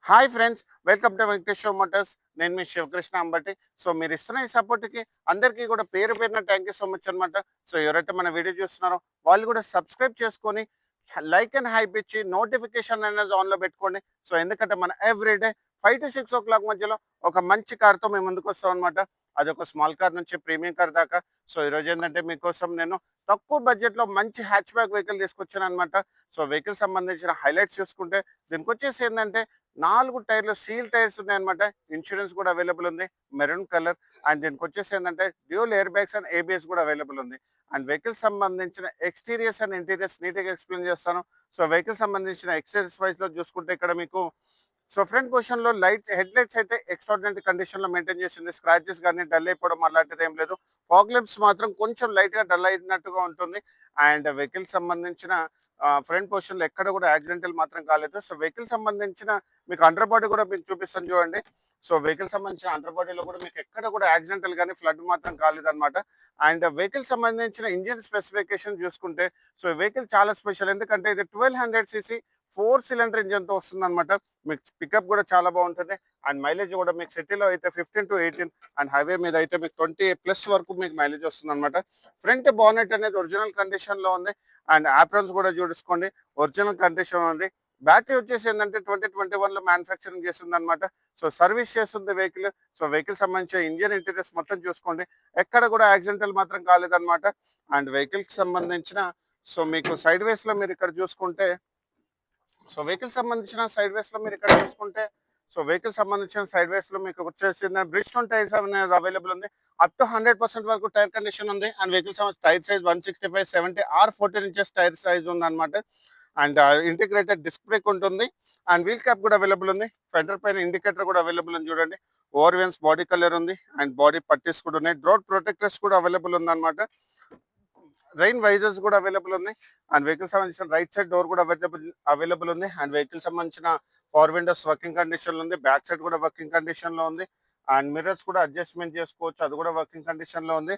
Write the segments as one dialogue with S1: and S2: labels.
S1: Hi friends, welcome to Venkateswara Motors. నేను మీ Sivakrishna Ambati. So మీరు ఇస్తున్న ఈ సపోర్ట్కి అందరికీ కూడా పేరు పేరున థ్యాంక్ యూ సో మచ్ అనమాట. సో ఎవరైతే మన వీడియో చూస్తున్నారో వాళ్ళు కూడా సబ్స్క్రైబ్ చేసుకొని లైక్ అండ్ హైప్ ఇచ్చి నోటిఫికేషన్ అనేది ఆన్లో పెట్టుకోండి. సో ఎందుకంటే మన ఎవ్రీడే 5 to 6 o'clock మధ్యలో ఒక మంచి కార్తో మేము ముందుకు వస్తాం అనమాట. అదొక స్మాల్ కార్ నుంచి ప్రీమియం కార్ దాకా. సో ఈరోజు ఏంటంటే మీకోసం నేను తక్కువ బడ్జెట్లో మంచి హ్యాచ్ బ్యాక్ వెహికల్ తీసుకొచ్చాను అనమాట. సో వెహికల్ సంబంధించిన హైలైట్స్ చూసుకుంటే దీనికి వచ్చేసి ఏంటంటే 4 టైర్లు సీల్ టైర్స్ ఉన్నాయన్నమాట. ఇన్సూరెన్స్ కూడా అవైలబుల్ ఉంది, మెరూన్ కలర్. అండ్ దీనికి వచ్చేసి ఏంటంటే dual air bags and ABS కూడా అవైలబుల్ ఉంది. అండ్ వెహికల్ సంబంధించిన ఎక్స్టీరియర్స్ అండ్ ఇంటీరియర్స్ నీట్గా ఎక్స్ప్లెయిన్ చేస్తాను. సో వెహికల్ సంబంధించిన ఎక్స్టీరియర్స్ వైజ్లో చూసుకుంటే ఇక్కడ మీకు సో ఫ్రంట్ పొజిషన్ లో హెడ్ లైట్స్ అయితే ఎక్స్ట్రాడినరీ కండిషన్ లో మెయింటైన్ చేసింది. స్క్రాచెస్ కానీ డల్ అయిపోవడం అలాంటిది ఏం లేదు. ఫాగ్ లైట్స్ మాత్రం కొంచెం లైట్ గా డల్ అయినట్టుగా ఉంటుంది. అండ్ వెహికల్ సంబంధించిన ఫ్రంట్ పొజిషన్ లో ఎక్కడ కూడా యాక్సిడెంటల్ మాత్రం కాలేదు. సో వెహికల్ సంబంధించిన మీకు అండర్ బాడీ కూడా మీకు చూపిస్తాను చూడండి. సో వెహికల్ సంబంధించిన అండర్ బాడీలో కూడా మీకు ఎక్కడ కూడా యాక్సిడెంటల్ కానీ ఫ్లడ్ మాత్రం కాలేదన్నమాట. అండ్ వెహికల్ సంబంధించిన ఇంజిన్ స్పెసిఫికేషన్ చూసుకుంటే సో వెహికల్ చాలా స్పెషల్. ఎందుకంటే ఇది 1200cc 4 సిలిండర్ ఇంజన్తో వస్తుంది అనమాట. మీకు పికప్ కూడా చాలా బాగుంటుంది. అండ్ మైలేజ్ కూడా మీకు సిటీలో అయితే 15 to 18 అండ్ హైవే మీద అయితే మీకు 20+ వరకు మీకు మైలేజ్ వస్తుంది అనమాట. ఫ్రంట్ బానెట్ అనేది ఒరిజినల్ కండిషన్ లో ఉంది. అండ్ ఆప్రన్స్ కూడా చూసుకోండి, ఒరిజినల్ కండిషన్ ఉంది. బ్యాటరీ వచ్చేసి ఏంటంటే 2021లో మ్యానుఫ్యాక్చరింగ్ చేస్తుంది అనమాట. సో సర్వీస్ చేస్తుంది వెహికల్. సో వెహికల్ సంబంధించిన ఇంజిన్ ఇంటీరియర్స్ మొత్తం చూసుకోండి, ఎక్కడ కూడా యాక్సిడెంటల్ మాత్రం కాలేదన్నమాట. అండ్ వెహికల్ కి సంబంధించిన సో మీకు సైడ్ వేస్ లో మీరు ఇక్కడ చూసుకుంటే సో వెహికల్ సంబంధించిన సైడ్ వేస్ లో మీరు ఇక్కడ చూసుకుంటే సో వెహికల్ సంబంధించిన సైడ్ వేస్ లో మీకు వచ్చేసి బ్రిడ్స్టోన్ టైర్స్ అనేది అవైలబుల్ ఉంది. అప్ టు 100% వరకు టైర్ కండిషన్ ఉంది. And vehicle tyre size 165/70 R 14 inches tyre size ఉంది అనమాట. అండ్ ఇంటిగ్రేటెడ్ డిస్క్ బ్రేక్ ఉంటుంది. అండ్ వీల్ క్యాప్ కూడా అవైలబుల్ ఉంది. ఫెండర్ పైన ఇండికేటర్ కూడా అవైలబుల్ ఉంది చూడండి. ఓవర్వెన్స్ బాడీ కలర్ ఉంది. అండ్ బాడీ పట్టీస్ కూడా ఉన్నాయి. డ్రోట్ ప్రొటెక్టర్స్ కూడా అవైలబుల్ ఉంది అనమాట. రైన్ వైజర్స్ కూడా అవైలబుల్ ఉన్నాయి. అండ్ వెహికల్ సంబంధించిన రైట్ సైడ్ డోర్ కూడా అవైలబుల్ ఉంది. అండ్ వెహికల్ సంబంధించిన పవర్ విండోస్ వర్కింగ్ కండిషన్ లో ఉంది. బ్యాక్ సైడ్ కూడా వర్కింగ్ కండిషన్ లో ఉంది. అండ్ మిర్రర్స్ కూడా అడ్జస్ట్మెంట్ చేసుకోవచ్చు, అది కూడా వర్కింగ్ కండిషన్ లో ఉంది.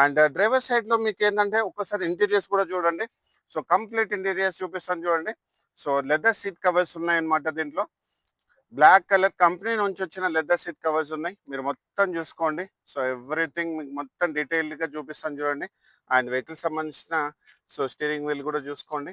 S1: అండ్ డ్రైవర్ సైడ్ లో మీకు ఏంటంటే ఒక్కసారి ఇంటీరియర్స్ కూడా చూడండి. సో కంప్లీట్ ఇంటీరియర్స్ చూపిస్తాను చూడండి. సో లెదర్ సీట్ కవర్స్ ఉన్నాయన్నమాట. దీంట్లో బ్లాక్ కలర్ కంపెనీ నుంచి వచ్చిన లెదర్ సీట్ కవర్స్ ఉన్నాయి. మీరు మొత్తం చూసుకోండి. సో ఎవ్రీథింగ్ మీకు మొత్తం డీటెయిల్డ్ గా చూపిస్తాను చూడండి. అండ్ వెహికల్ సంబంధించిన సో స్టీరింగ్ వీల్ కూడా చూసుకోండి.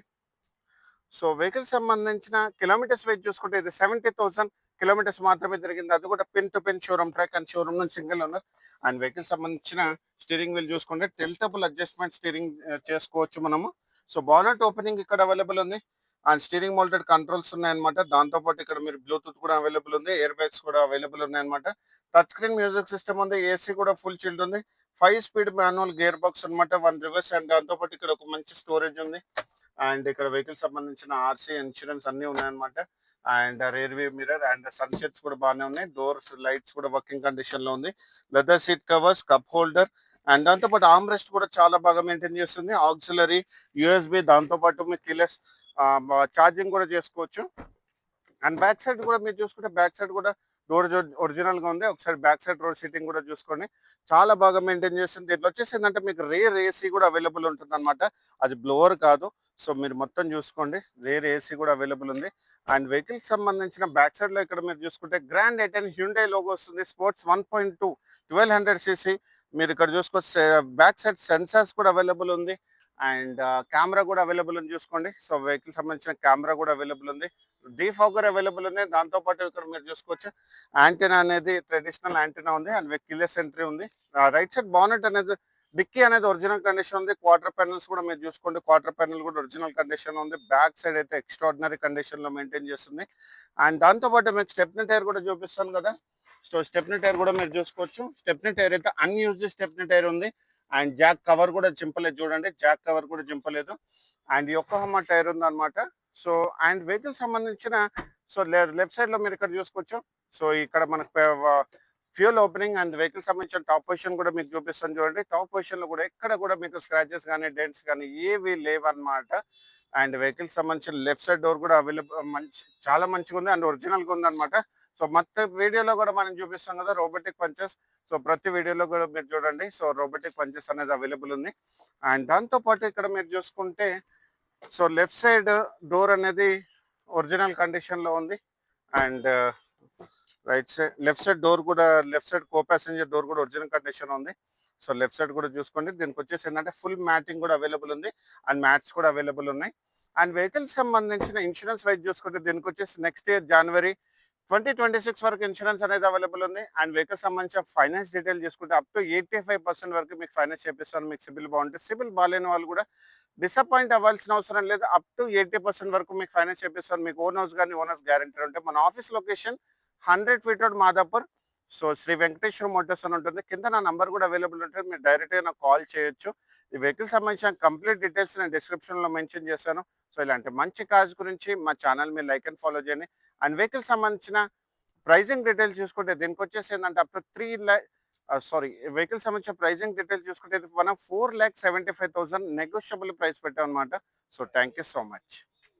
S1: సో వెహికల్ సంబంధించిన కిలోమీటర్స్ వెయిట్ చూసుకుంటే ఇది 70,000 కిలోమీటర్స్ మాత్రమే జరిగింది. అది కూడా pin to pin showroom track and showroom నుంచి సింగిల్ ఓనర్. అండ్ వెహికల్ సంబంధించిన స్టీరింగ్ వీల్ చూసుకుంటే టెల్టబుల్ అడ్జస్ట్మెంట్ స్టీరింగ్ చేసుకోవచ్చు మనము. సో బానెట్ ఓపెనింగ్ ఇక్కడ అవైలబుల్ ఉంది. అండ్ స్టీరింగ్ మోల్టెడ్ కంట్రోల్స్ ఉన్నాయన్నమాట. దాంతోపాటు ఇక్కడ మీరు బ్లూటూత్ కూడా అవైలబుల్ ఉంది, ఎయిర్ బ్యాగ్స్ కూడా అవైలబుల్ ఉన్నాయన్నమాట. టచ్ స్క్రీన్ మ్యూజిక్ సిస్టమ్ ఉంది, ఏసీ కూడా ఫుల్ చిల్డ్ ఉంది. 5 స్పీడ్ మాన్యువల్ గేర్ బాక్స్ అనమాట, 1 రివర్స్. అండ్ దాంతోపాటు ఇక్కడ ఒక మంచి స్టోరేజ్ ఉంది. అండ్ ఇక్కడ వెహికల్ సంబంధించిన ఆర్సీ ఇన్సూరెన్స్ అన్ని ఉన్నాయన్నమాట. And rear view mirror and sun shades కూడా బాగానే ఉన్నాయి. డోర్స్ లైట్స్ కూడా వర్కింగ్ కండిషన్ లో ఉంది. Leather seat covers, cup holder. And దాంతోపాటు ఆర్మ్ రెస్ట్ కూడా చాలా బాగా మెయింటైన్ చేస్తుంది. ఆక్సిలరీ యూఎస్బి, దాంతోపాటు మీకు కిలెస్ ఛార్జింగ్ కూడా చేసుకోవచ్చు. అండ్ బ్యాక్ సైడ్ కూడా మీరు చూసుకుంటే బ్యాక్ సైడ్ కూడా డోర్ ఒరిజినల్ గా ఉంది. ఒకసారి బ్యాక్ సైడ్ రోడ్ సీటింగ్ కూడా చూసుకోండి, చాలా బాగా మెయింటైన్ చేస్తుంది. దీంట్లో వచ్చేసి ఏంటంటే మీకు రేర్ ఏసీ కూడా అవైలబుల్ ఉంటుంది అనమాట. అది బ్లోవర్ కాదు. సో మీరు మొత్తం చూసుకోండి, రేర్ ఏసీ కూడా అవైలబుల్ ఉంది. అండ్ వెహికల్ సంబంధించిన బ్యాక్ సైడ్ లో ఇక్కడ మీరు చూసుకుంటే గ్రాండ్ ఐటెన్ హ్యుండై లోగో వస్తుంది. Sports 1.2 1200cc. మీరు ఇక్కడ చూసుకోవచ్చు. బ్యాక్ సైడ్ సెన్సార్స్ కూడా అవైలబుల్ ఉంది. అండ్ కెమెరా కూడా అవైలబుల్ ఉంది చూసుకోండి. సో వెహికల్ సంబంధించిన కెమెరా కూడా అవైలబుల్ ఉంది. డీఫాగర్ అవైలబుల్ ఉంది. దాంతోపాటు ఇక్కడ మీరు చూసుకోవచ్చు యాంటీనా అనేది ట్రెడిషనల్ యాంటీనా ఉంది. అండ్ కిల్లెస్ ఎంట్రీ ఉంది. రైట్ సైడ్ బానెట్ అనేది డిక్కీ అనేది ఒరిజినల్ కండిషన్ ఉంది. క్వార్టర్ ప్యానల్స్ కూడా మీరు చూసుకోండి, క్వార్టర్ ప్యానల్ కూడా ఒరిజినల్ కండిషన్ ఉంది. బ్యాక్ సైడ్ అయితే ఎక్స్ట్రాడినరీ కండిషన్ లో మెయింటైన్ చేస్తుంది. అండ్ దాంతోపాటు మీకు స్టెప్నీ టైర్ కూడా చూపిస్తాను కదా. సో స్టెప్నీ టైర్ కూడా మీరు చూసుకోవచ్చు. స్టెప్నీ టైర్ అయితే అన్యూజ్డ్ స్టెప్నీ టైర్ ఉంది. అండ్ జాక్ కవర్ కూడా చింపలేదు చూడండి, జాక్ కవర్ కూడా చింపలేదు. అండ్ యొక్కహమా టైర్ ఉంది అనమాట. సో అండ్ వెహికల్ సంబంధించిన సో లెఫ్ట్ సైడ్ లో మీరు ఇక్కడ చూసుకోవచ్చు. సో ఇక్కడ మనకు ఫ్యూల్ ఓపెనింగ్ అండ్ వెహికల్ సంబంధించిన టాప్ పొజిషన్ కూడా మీకు చూపిస్తాను చూడండి. టాప్ పొజిషన్ లో కూడా ఎక్కడ కూడా మీకు స్క్రాచెస్ కానీ డెంట్స్ కానీ ఏవి లేవన్నమాట. అండ్ వెహికల్ సంబంధించిన లెఫ్ట్ సైడ్ డోర్ కూడా అవైలబుల్ చాలా మంచిగా ఉంది. అండ్ ఒరిజినల్ గా ఉంది అనమాట. సో మొత్తం వీడియోలో కూడా మనం చూపిస్తాం కదా రోబోటిక్ పంచెస్. సో ప్రతి వీడియోలో కూడా మీరు చూడండి. సో రోబోటిక్ పంచెస్ అనేది అవైలబుల్ ఉంది. అండ్ దాంతో పాటు ఇక్కడ మీరు చూసుకుంటే సో లెఫ్ట్ సైడ్ డోర్ అనేది ఒరిజినల్ కండిషన్ లో ఉంది. And right side left side door కూడా, left side co passenger door కూడా ఒరిజినల్ కండిషన్ ఉంది. సో లెఫ్ట్ సైడ్ కూడా చూసుకోండి. దీనికి వచ్చేసి ఏంటంటే ఫుల్ మ్యాటింగ్ కూడా అవైలబుల్ ఉంది అండ్ మ్యాట్స్ కూడా అవైలబుల్ ఉన్నాయి. అండ్ వెహికల్ సంబంధించిన ఇన్సూరెన్స్ వైజ్ చూసుకుంటే దీనికి వచ్చేసి నెక్స్ట్ ఇయర్ జనవరి 2026 వరకు ఇన్సూరెన్స్ అనేది అవైలబుల్ ఉంది. అండ్ వెహికల్ సంబంధించిన ఫైనాన్స్ డీటెయిల్ చూసుకుంటే అప్ టు 85% వరకు మీకు ఫైనాన్స్ చేపిస్తాను. మీకు సిబిల్ బాగుంటే, సిబిల్ బాగాలేని వాళ్ళు కూడా డిసప్పాయింట్ అవ్వాల్సిన అవసరం లేదు. అప్ టు 80% వరకు మీకు ఫైనాన్స్ చేపిస్తాను. మీకు ఓన్ హౌస్ కానీ ఓనర్స్ గ్యారెంటీ ఉంటే మన office location 100 feet road Madhapur. So Sri Venkateswara Motors అని ఉంటుంది. కింద నా నంబర్ కూడా అవైలబుల్ ఉంటుంది. మీరు డైరెక్ట్గా నాకు కాల్ చేయొచ్చు. ఈ వెహికల్ సంబంధించిన కంప్లీట్ డీటెయిల్స్ నేను డిస్క్రిప్షన్లో మెన్షన్ చేశాను. సో ఇలాంటి మంచి కార్స్ గురించి మా ఛానల్ మీరు లైక్ అండ్ ఫాలో చేయండి. అండ్ వెహికల్ సంబంధించిన ప్రైజింగ్ డీటెయిల్స్ చూసుకుంటే దీనికి వచ్చేసి ఏంటంటే up to 3 lakh, sorry, vehicle సంబంధించిన ప్రైజింగ్ డీటెయిల్స్ చూసుకుంటే మనం 4,75,000 నెగోషియబుల్ ప్రైస్ పెట్టాం అనమాట. So thank you so much.